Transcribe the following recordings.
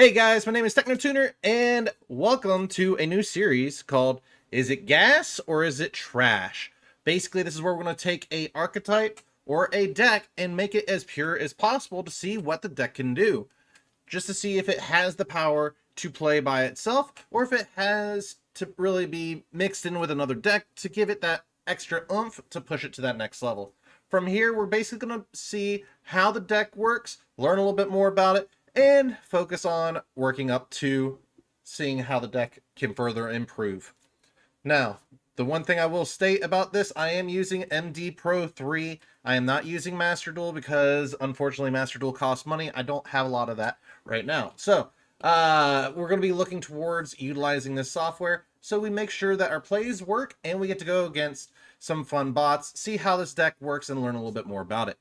Hey guys, my name is TechnoTuner, and welcome to a new series called Is It Gas or Is It Trash? Basically, this is where we're going to take a archetype or a deck and make it as pure as possible to see what the deck can do. Just to see if it has the power to play by itself or if it has to really be mixed in with another deck to give it that extra oomph to push it to that next level. From here, we're basically going to see how the deck works, learn a little bit more about it, and focus on working up to seeing how the deck can further improve. Now, the one thing I will state about this, I am using MD Pro 3. I am not using Master Duel because, unfortunately, Master Duel costs money. I don't have a lot of that right now. So, we're going to be looking towards utilizing this software so we make sure that our plays work and we get to go against some fun bots, see how this deck works, and learn a little bit more about it.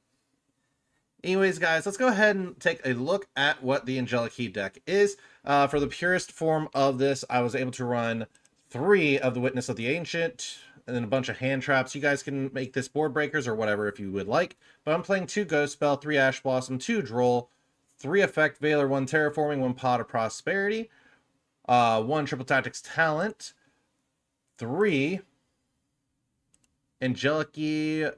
Anyways, guys, let's go ahead and take a look at what the Angelechy deck is. For the purest form of this, I was able to run 3 of the Witness of the Ancient, and then a bunch of hand traps. You guys can make this board breakers or whatever if you would like. But I'm playing 2 Ghost Spell, 3 Ash Blossom, 2 Droll, 3 Effect Veiler, 1 Terraforming, 1 Pot of Prosperity, 1 Triple Tactics Talent, 3 Angelechy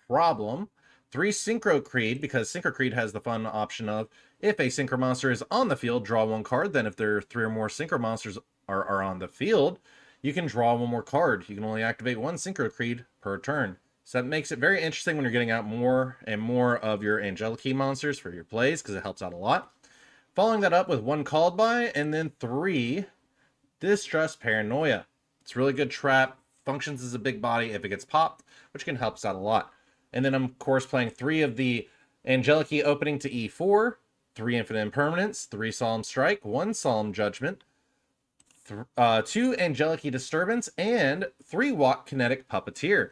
Problem, 3 Synchro Creed, because Synchro Creed has the fun option of if a Synchro monster is on the field, draw 1 card. Then if there are 3 or more Synchro monsters are on the field, you can draw 1 more card. You can only activate 1 Synchro Creed per turn. So that makes it very interesting when you're getting out more and more of your Angelechy monsters for your plays, because it helps out a lot. Following that up with 1 Called By, and then 3 Distress Paranoia. It's a really good trap, functions as a big body if it gets popped, which can help us out a lot. And then I'm, of course, playing 3 of the Angelechy opening to E4, 3 Infinite Impermanence, 3 Solemn Strike, 1 Solemn Judgment, 2 Angelechy Disturbance, and 3 Walk Kinetic Puppeteer.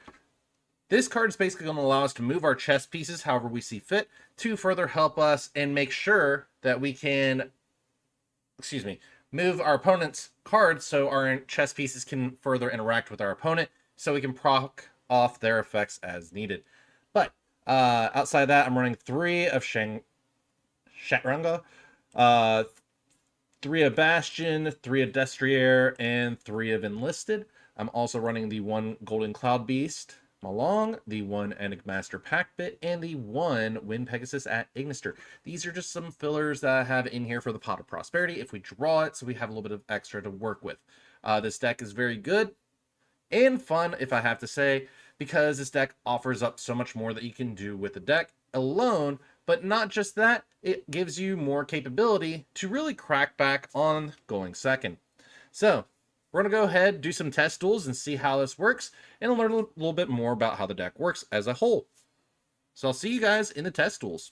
This card is basically going to allow us to move our chess pieces however we see fit to further help us and make sure that we can, move our opponent's cards so our chess pieces can further interact with our opponent so we can proc off their effects as needed. But outside of that, I'm running 3 of Shatranga, 3 of Bastion, 3 of Destrier, and 3 of Enlisted. I'm also running the 1 Golden Cloud Beast Malong, the 1 Enigmaster Packbit, and the 1 Wind Pegasus at Ignister. These are just some fillers that I have in here for the Pot of Prosperity if we draw it, so we have a little bit of extra to work with. This deck is very good and fun, if I have to say, because this deck offers up so much more that you can do with the deck alone. But not just that, it gives you more capability to really crack back on going second. So we're going to go ahead, do some test duels, and see how this works, and learn a little bit more about how the deck works as a whole. So I'll see you guys in the test duels.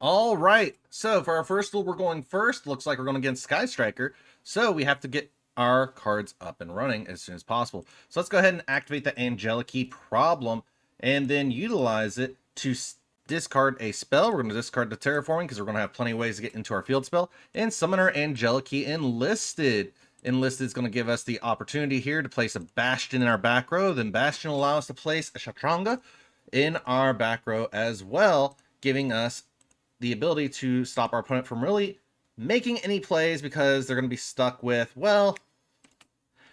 All right, so for our first duel, we're going first. Looks like we're going against Sky Striker, so we have to get our cards up and running as soon as possible. So let's go ahead and activate the Angelechy Problem, and then utilize it to discard a spell. We're going to discard the Terraforming because we're going to have plenty of ways to get into our field spell, and summon our Angelechy Enlisted. Enlisted is going to give us the opportunity here to place a Bastion in our back row. Then Bastion will allow us to place a Shatranga in our back row as well, giving us the ability to stop our opponent from really making any plays because they're going to be stuck with, well,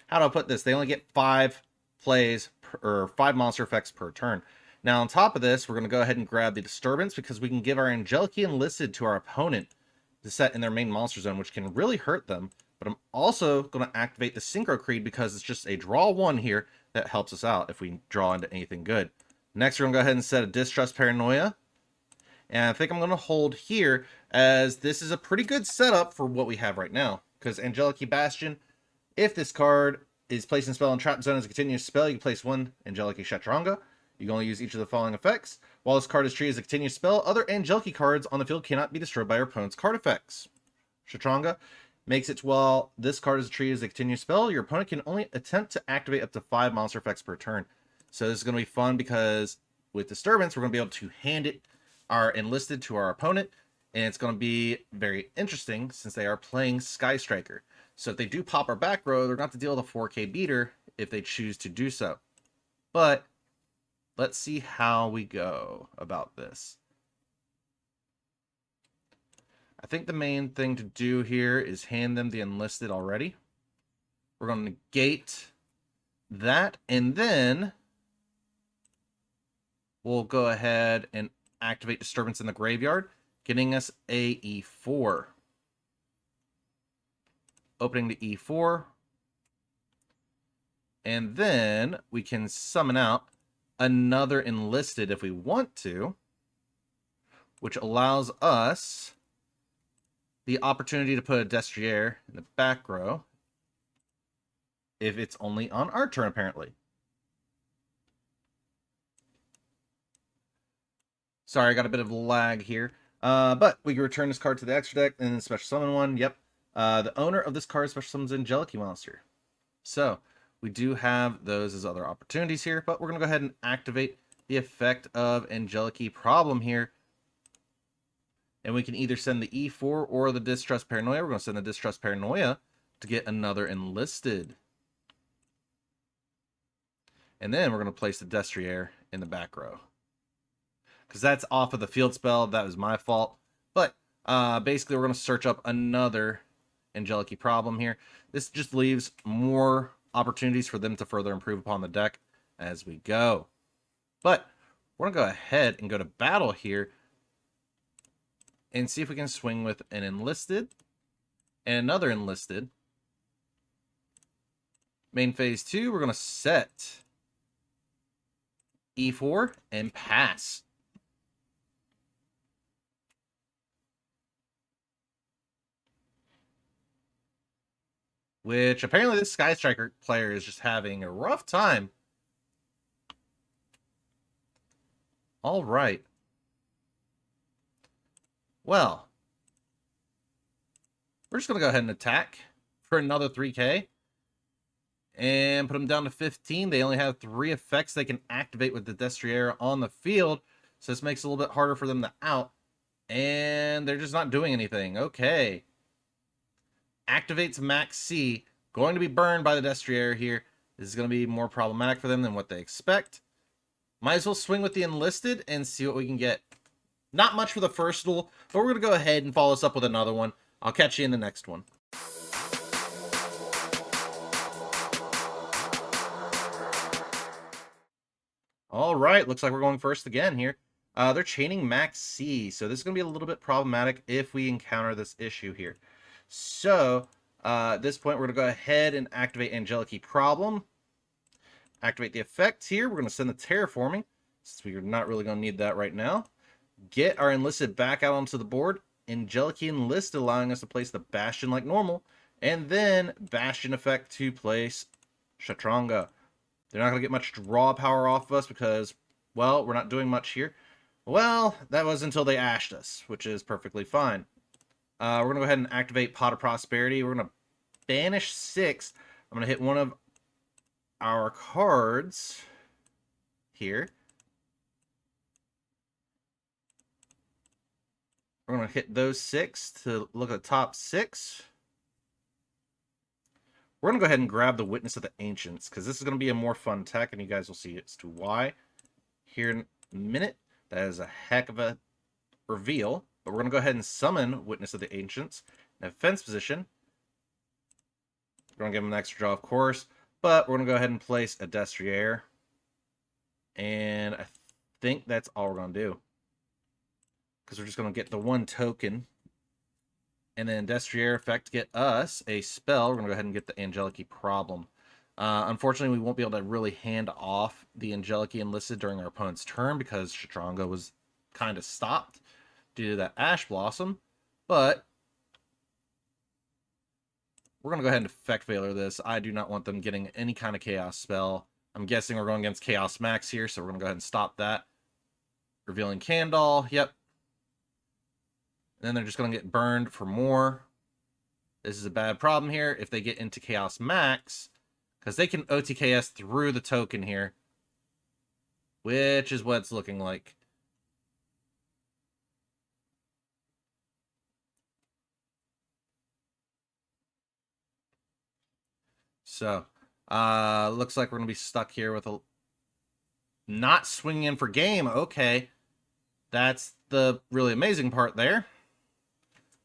how do I put this? They only get 5 plays or 5 monster effects per turn. Now, on top of this, we're going to go ahead and grab the Disturbance because we can give our Angelechy Enlisted to our opponent to set in their main monster zone, which can really hurt them. But I'm also going to activate the Synchro Creed because it's just a draw 1 here that helps us out if we draw into anything good. Next, we're going to go ahead and set a Distrust Paranoia. And I think I'm going to hold here, as this is a pretty good setup for what we have right now. Because Angelechy Bastion, if this card is placed in spell and trap zone as a continuous spell, you can place 1 Angelechy Shatranga. You can only use each of the following effects. While this card is treated as a continuous spell, other Angelechy cards on the field cannot be destroyed by your opponent's card effects. Shatranga makes it while this card is treated as a continuous spell, your opponent can only attempt to activate up to 5 monster effects per turn. So this is going to be fun because with Disturbance, we're going to be able to hand it our Enlisted to our opponent, and it's going to be very interesting since they are playing Sky Striker. So if they do pop our back row, they're going to have to deal with a 4K beater if they choose to do so. But let's see how we go about this. I think the main thing to do here is hand them the enlisted already. We're going to negate that, and then we'll go ahead and activate disturbance in the graveyard, getting us a E4. Opening the E4. And then we can summon out another enlisted if we want to, which allows us the opportunity to put a Destrier in the back row if it's only on our turn, apparently. Sorry, I got a bit of lag here. But we can return this card to the extra deck and then special summon one. Yep. The owner of this card special summons Angelechy monster. So we do have those as other opportunities here, but we're going to go ahead and activate the effect of Angelechy problem here. And we can either send the E4 or the Distrust Paranoia. We're going to send the Distrust Paranoia to get another enlisted. And then we're going to place the Destrier in the back row, because that's off of the field spell. That was my fault. But basically, we're going to search up another Angelechy problem here. This just leaves more opportunities for them to further improve upon the deck as we go. But we're going to go ahead and go to battle here and see if we can swing with an enlisted and another enlisted. Main phase 2, we're going to set E4 and pass. Which apparently this Sky Striker player is just having a rough time. All right. Well, we're just going to go ahead and attack for another 3k. And put them down to 15. They only have 3 effects they can activate with the Destrier on the field. So this makes it a little bit harder for them to out. And they're just not doing anything. Okay. Activates Max C. Going to be burned by the Destrier here. This is going to be more problematic for them than what they expect. Might as well swing with the enlisted and see what we can get. Not much for the first duel, but we're going to go ahead and follow this up with another one. I'll catch you in the next one. All right, looks like we're going first again here. They're chaining Max C, so this is going to be a little bit problematic if we encounter this issue here. So, at this point, we're going to go ahead and activate Angelechy problem. Activate the effect here. We're going to send the Terraforming, since we're not really going to need that right now. Get our Enlisted back out onto the board. Angelechy Enlisted allowing us to place the Bastion like normal. And then Bastion effect to place Shatranga. They're not going to get much draw power off of us because, well, we're not doing much here. Well, that was until they ashed us, which is perfectly fine. We're going to go ahead and activate Pot of Prosperity. We're going to banish 6. I'm going to hit one of our cards here. We're going to hit those 6 to look at the top 6. We're going to go ahead and grab the Witness of the Ancients, because this is going to be a more fun tech, and you guys will see as to why here in a minute. That is a heck of a reveal. But we're going to go ahead and summon Witness of the Ancients in a defense position. We're going to give them an extra draw, of course. But we're going to go ahead and place a Destrier. And I think that's all we're going to do, because we're just going to get the 1 token. And then Destrier effect get us a spell. We're going to go ahead and get the Angelechy problem. Unfortunately, we won't be able to really hand off the Angelechy Enlisted during our opponent's turn because Shatranga was kind of stopped due to that Ash Blossom. But we're going to go ahead and Effect Veiler this. I do not want them getting any kind of Chaos spell. I'm guessing we're going against Chaos Max here, so we're going to go ahead and stop that. Revealing Candle. Yep. And then they're just going to get burned for more. This is a bad problem here if they get into Chaos Max, because they can OTKS through the token here, which is what it's looking like. So, looks like we're going to be stuck here with a Not swinging in for game. Okay. That's the really amazing part there.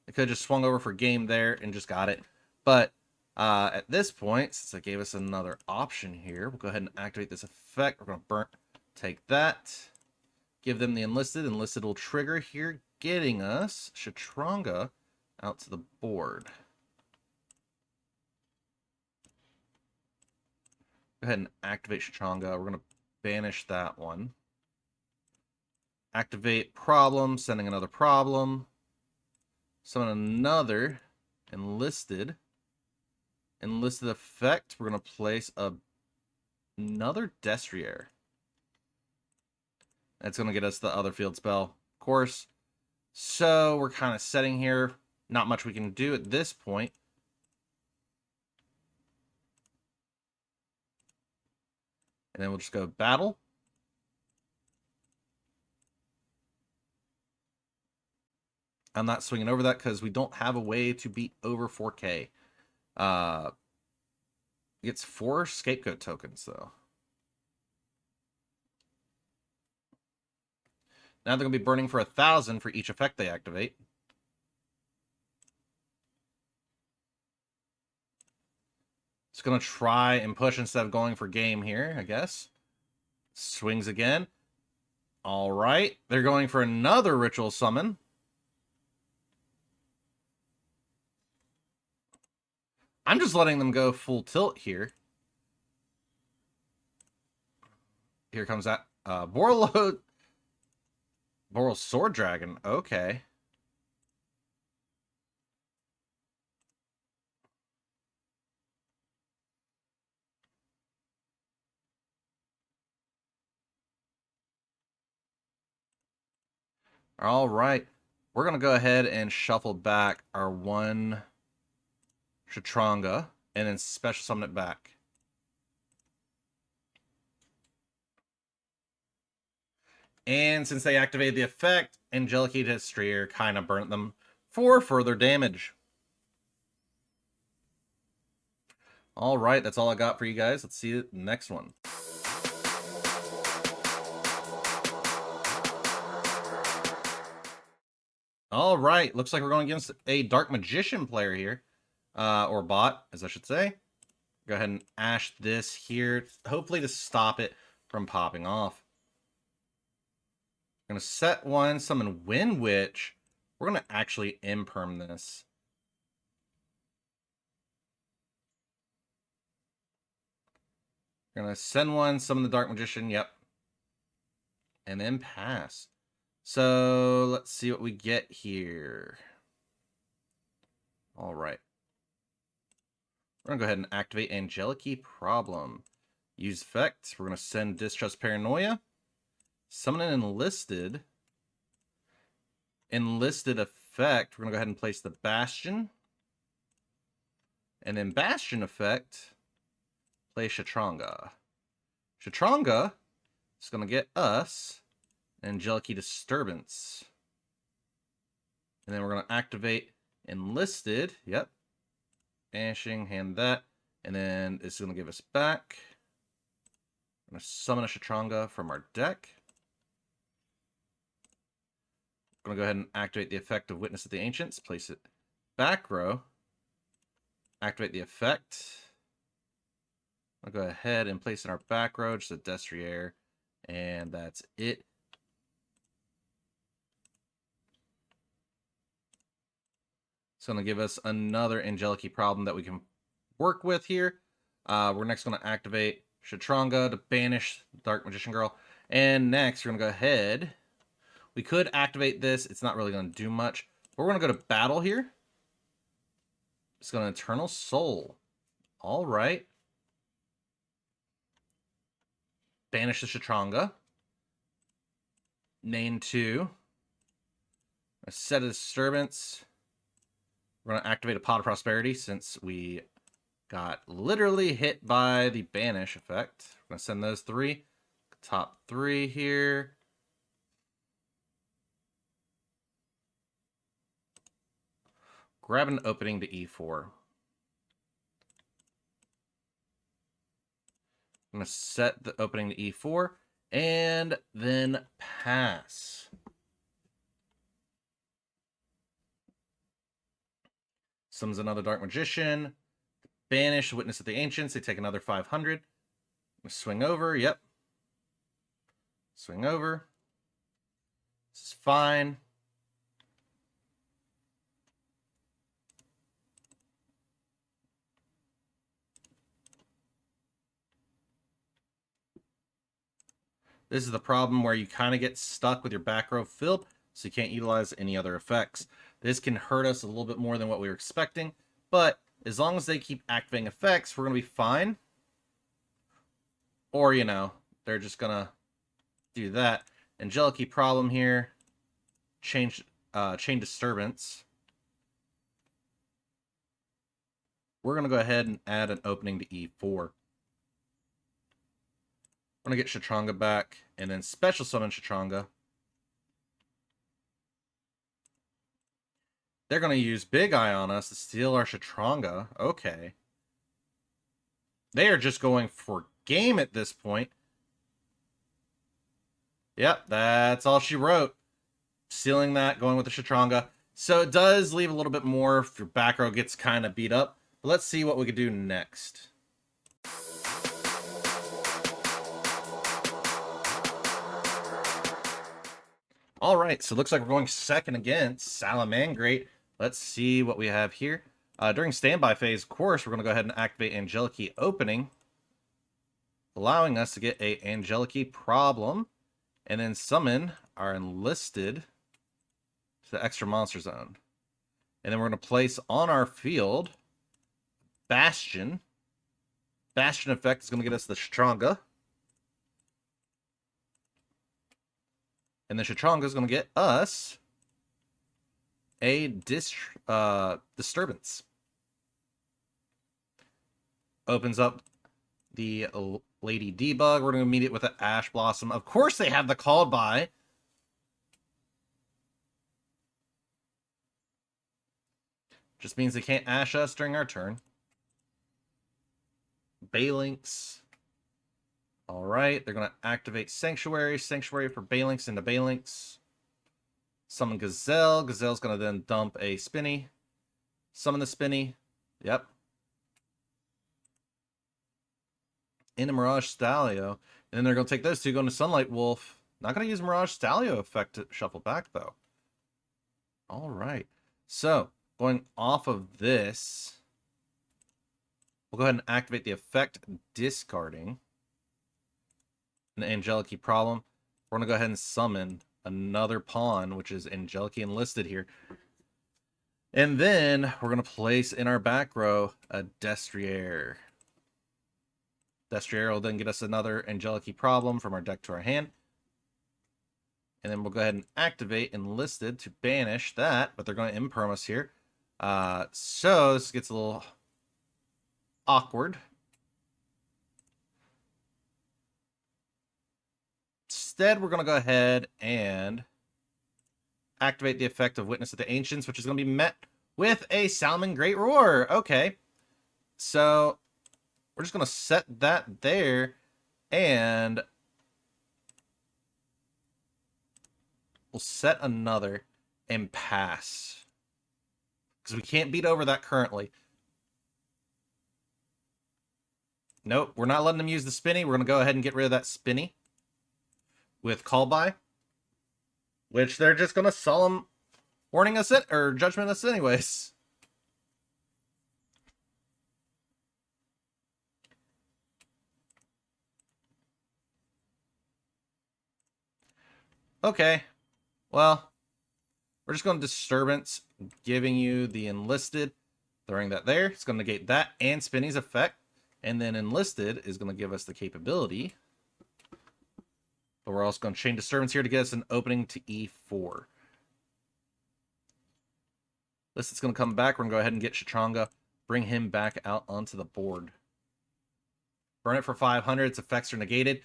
I could have just swung over for game there and just got it. But at this point, since it gave us another option here, we'll go ahead and activate this effect. We're going to take that. Give them the enlisted. Enlisted will trigger here, getting us Shatranga out to the board. Go ahead and activate Shatranga. We're going to banish that one. Activate problem, sending another problem. Summon another enlisted. Enlisted effect. We're going to place another Destrier. That's going to get us the other field spell, of course. So we're kind of setting here. Not much we can do at this point. And then we'll just go battle. I'm not swinging over that because we don't have a way to beat over 4K. It's 4 scapegoat tokens, though. Now they're going to be burning for 1,000 for each effect they activate. It's going to try and push instead of going for game here, I guess. Swings again. All right. They're going for another ritual summon. I'm just letting them go full tilt here. Here comes that Borlo's Sword Dragon. Okay. All right. We're going to go ahead and shuffle back our one Shatranga and then special summon it back. And since they activated the effect, Angelechy Destrier kind of burnt them for further damage. All right, that's all I got for you guys. Let's see the next one. All right, looks like we're going against a Dark Magician player here, or bot, as I should say. Go ahead and ash this here, hopefully to stop it from popping off. I'm going to set one, summon Wind Witch. We're going to actually imperm this. We're going to send one, summon the Dark Magician, yep. And then pass. So let's see what we get here. All right. We're going to go ahead and activate Angelechy Problem. Use effect. We're going to send Distrust Paranoia. Summon an enlisted. Enlisted effect. We're going to go ahead and place the Bastion. And then Bastion effect. Play Shatranga. Shatranga is going to get us Angelechy Disturbance. And then we're going to activate Enlisted. Yep. Banishing, hand that. And then it's going to give us back. I'm going to summon a Shatranga from our deck. I'm going to go ahead and activate the effect of Witness of the Ancients. Place it back row. Activate the effect. I'll go ahead and place in our back row just a Destrier. And that's it. It's going to give us another Angelechy Problem that we can work with here. We're next going to activate Shatranga to banish Dark Magician Girl. And next, we're going to go ahead. We could activate this. It's not really going to do much. But we're going to go to battle here. It's going to Eternal Soul. All right. Banish the Shatranga. Name 2. A set of Disturbance. We're going to activate a Pot of Prosperity since we got literally hit by the Banish effect. We're going to send those 3. Top 3 here. Grab an opening to E4. I'm going to set the opening to E4. And then pass. Summons another Dark Magician. Banish, Witness of the Ancients. They take another 500. Swing over, yep. Swing over. This is fine. This is the problem where you kind of get stuck with your back row filled, so you can't utilize any other effects. This can hurt us a little bit more than what we were expecting, but as long as they keep activating effects, we're going to be fine. Or, you know, they're just going to do that. Angelechy problem here. Chain disturbance. We're going to go ahead and add an opening to E4. We're going to get Shatranga back, and then special summon Shatranga. They're going to use Big Eye on us to steal our Shatranga. Okay. They are just going for game at this point. Yep, that's all she wrote. Stealing that, going with the Shatranga. So it does leave a little bit more if your back row gets kind of beat up. But let's see what we could do next. All right, so it looks like we're going second against Salamangreat. Let's see what we have here. During standby phase, of course, we're going to go ahead and activate Angelechy opening, allowing us to get a Angelechy problem, and then summon our enlisted to the extra monster zone. And then we're going to place on our field Bastion. Bastion effect is going to get us the Shatranga. And the Shatranga is going to get us a disturbance. Opens up the Lady Debug. We're going to meet it with an Ash Blossom. Of course they have the called by. Just means they can't Ash us during our turn. Balinks. Alright, they're going to activate Sanctuary. Sanctuary for Balinks into Balinks. Summon Gazelle. Gazelle's going to then dump a Spinny. Summon the Spinny. Yep. Into Mirage Stalio. And then they're going to take those two, go into Sunlight Wolf. Not going to use Mirage Stalio effect to shuffle back, though. Alright. So, going off of this, we'll go ahead and activate the effect, discarding an Angelechy problem. We're going to go ahead and summon another pawn, which is Angelechy enlisted here. And then we're going to place in our back row a Destrier. Destrier will then get us another Angelechy problem from our deck to our hand. And then we'll go ahead and activate enlisted to banish that, but they're going to imperm us here. So this gets a little awkward. Instead, we're going to go ahead and activate the effect of Witness of the Ancients, which is going to be met with a Salamangreat Roar. Okay. So we're just going to set that there, and we'll set another and pass, because we can't beat over that currently. Nope, we're not letting them use the Spinny. We're going to go ahead and get rid of that Spinny with Call By, which they're just going to solemn warning us it, or judgment us anyways. Okay, well, we're just going to Disturbance, giving you the Enlisted, throwing that there. It's going to negate that and Spinny's effect, and then Enlisted is going to give us the capability. But we're also going to Chain Disturbance here to get us an opening to E4. This is going to come back. We're going to go ahead and get Shatranga, bring him back out onto the board. Burn it for 500. Its effects are negated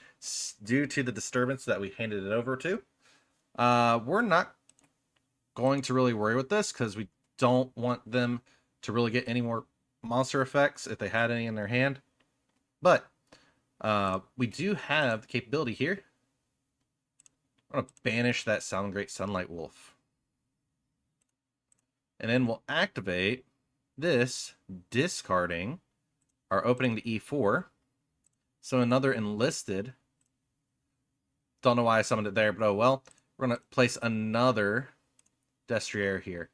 due to the disturbance that we handed it over to. We're not going to really worry with this because we don't want them to really get any more monster effects if they had any in their hand. But we do have the capability here I'm going to banish that Sound Great Sunlight Wolf. And then we'll activate this, discarding our opening to E4. So another enlisted. Don't know why I summoned it there, but oh well. We're going to place another Destrier here.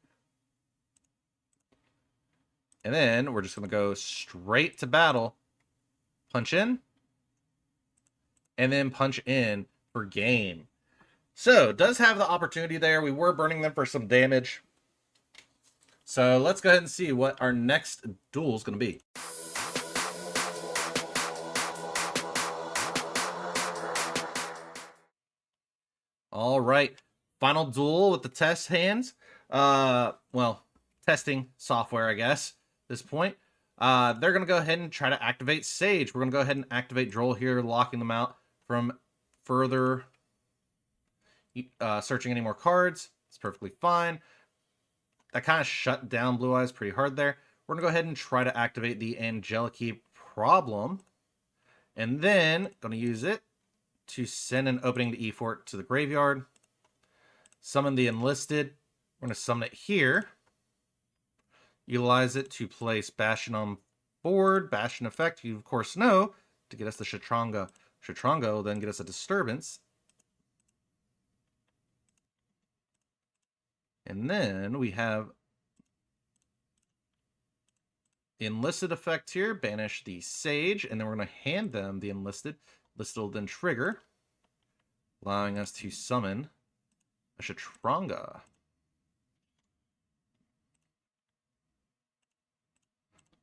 And then we're just going to go straight to battle. Punch in. And then punch in for game. So, does have the opportunity there. We were burning them for some damage. So, let's go ahead and see what our next duel is going to be. All right. Final duel with the test hands. Well, testing software, I guess, at this point. They're going to go ahead and try to activate Sage. We're going to go ahead and activate Droll here, locking them out from further searching any more cards. It's perfectly fine. That kind of shut down Blue Eyes pretty hard there. We're going to go ahead and try to activate the Angelechy problem. And then going to use it to send an opening to E4 to the graveyard. Summon the enlisted. We're going to summon it here. Utilize it to place Bastion on board. Bastion effect, you of course know, to get us the Shatranga. Shatranga will then get us a disturbance. And then we have enlisted effect here. Banish the Sage. And then we're going to hand them the enlisted. Enlisted will then trigger, allowing us to summon a Shatranga.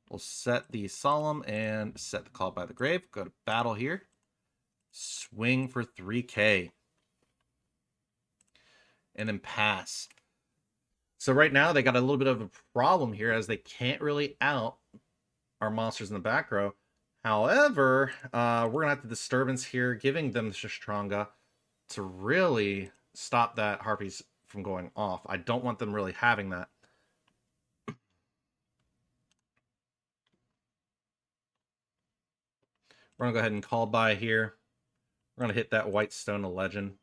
We'll set the Solemn and set the Call by the Grave. Go to battle here. Swing for 3k. And then pass. So right now they got a little bit of a problem here as they can't really out our monsters in the back row. However, we're going to have the disturbance here, giving them the Shatranga to really stop that Harpies from going off. I don't want them really having that. We're going to go ahead and call by here. We're going to hit that White Stone of Legend.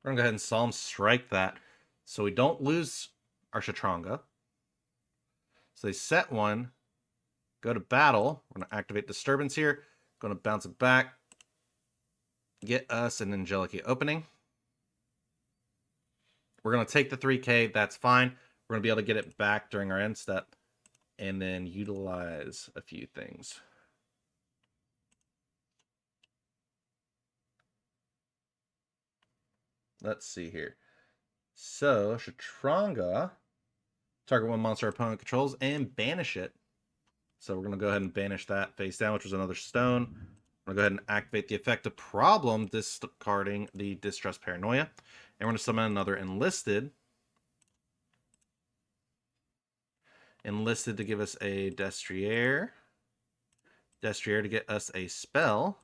We're going to go ahead and Solemn Strike that so we don't lose our Shatranga. So they set one, go to battle. We're going to activate Disturbance here. Going to bounce it back. Get us an Angelechy opening. We're going to take the 3k. That's fine. We're going to be able to get it back during our end step. And then utilize a few things. Let's see here. So, Shatranga, target one monster opponent controls, and banish it. So we're going to go ahead and banish that face down, which was another stone. I'm going to go ahead and activate the effect of Problem, discarding the Distress Paranoia. And we're going to summon another Enlisted. Enlisted to give us a Destrier. Destrier to get us a spell.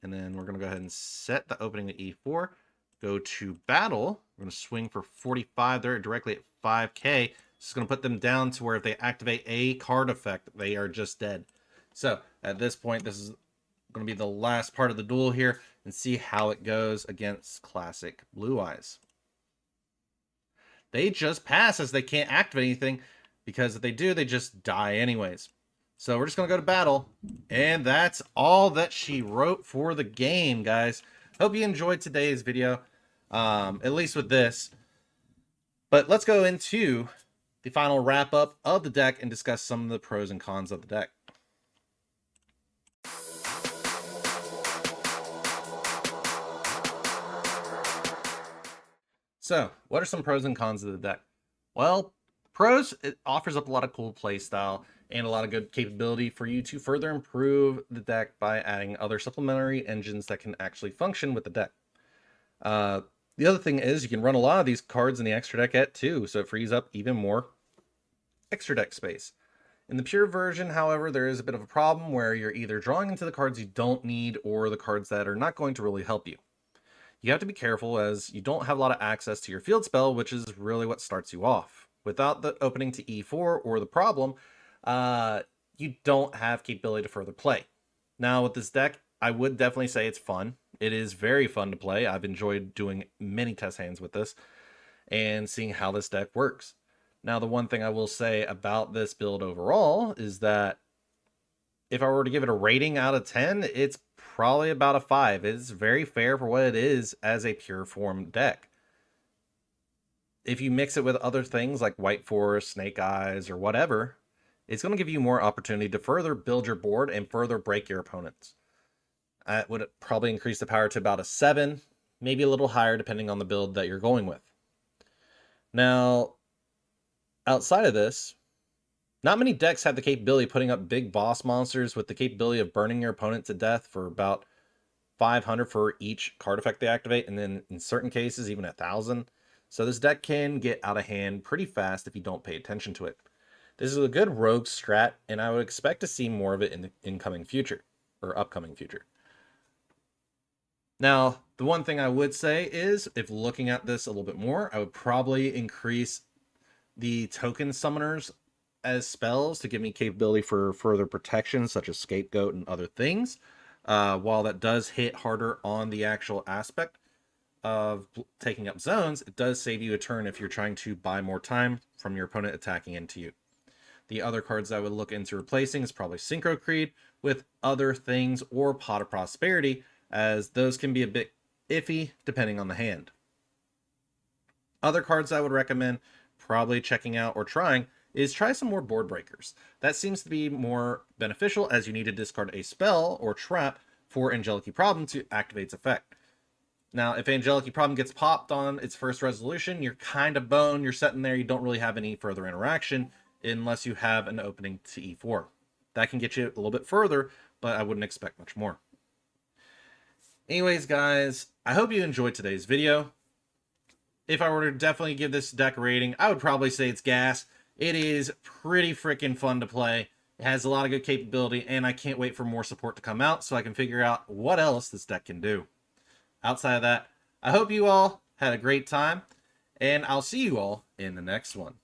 And then we're going to go ahead and set the opening to E4. Go to battle. We're going to swing for 45 there, directly at 5k. This is going to put them down to where if they activate a card effect, they are just dead. So at this point, this is going to be the last part of the duel here, and see how it goes against classic Blue Eyes. They just pass as they can't activate anything, because if they do, they just die anyways. So we're just going to go to battle, and that's all that she wrote for the game, guys. Hope you enjoyed today's video, at least with this. But let's go into the final wrap-up of the deck and discuss some of the pros and cons of the deck. So, what are some pros and cons of the deck? Well, pros, it offers up a lot of cool play style and a lot of good capability for you to further improve the deck by adding other supplementary engines that can actually function with the deck. The other thing is you can run a lot of these cards in the extra deck at too, so it frees up even more extra deck space. In the pure version, however, there is a bit of a problem where you're either drawing into the cards you don't need or the cards that are not going to really help you. you have to be careful as you don't have a lot of access to your field spell, which is really what starts you off. Without the opening to E4 or the problem, you don't have capability to further play. Now with this deck, I would definitely say it's fun. It is very fun to play. I've enjoyed doing many test hands with this and seeing how this deck works. Now, the one thing I will say about this build overall is that if I were to give it a rating out of 10, it's probably about a 5. It's very fair for what it is as a pure form deck. If you mix it with other things like White Forest, Snake Eyes, or whatever, it's going to give you more opportunity to further build your board and further break your opponents. It would probably increase the power to about a 7, maybe a little higher depending on the build that you're going with. Now, outside of this, not many decks have the capability of putting up big boss monsters with the capability of burning your opponent to death for about 500 for each card effect they activate, and then in certain cases, even 1,000. So this deck can get out of hand pretty fast if you don't pay attention to it. This is a good rogue strat, and I would expect to see more of it in the incoming future, or upcoming future. Now, the one thing I would say is, if looking at this a little bit more, I would probably increase the token summoners as spells to give me capability for further protection, such as Scapegoat and other things. While that does hit harder on the actual aspect of taking up zones, it does save you a turn if you're trying to buy more time from your opponent attacking into you. The other cards I would look into replacing is probably Synchro Creed with other things or Pot of Prosperity, as those can be a bit iffy depending on the hand. Other cards I would recommend probably checking out or trying is try some more board breakers. That seems to be more beneficial as you need to discard a spell or trap for Angelechy Problem to activate its effect. Now, if Angelechy Problem gets popped on its first resolution, you're kind of boned, you're sitting there, you don't really have any further interaction unless you have an opening to E4. That can get you a little bit further, but I wouldn't expect much more. Anyways, guys, I hope you enjoyed today's video. If I were to definitely give this deck a rating, I would probably say it's gas. It is pretty freaking fun to play. It has a lot of good capability, and I can't wait for more support to come out so I can figure out what else this deck can do. Outside of that, I hope you all had a great time, and I'll see you all in the next one.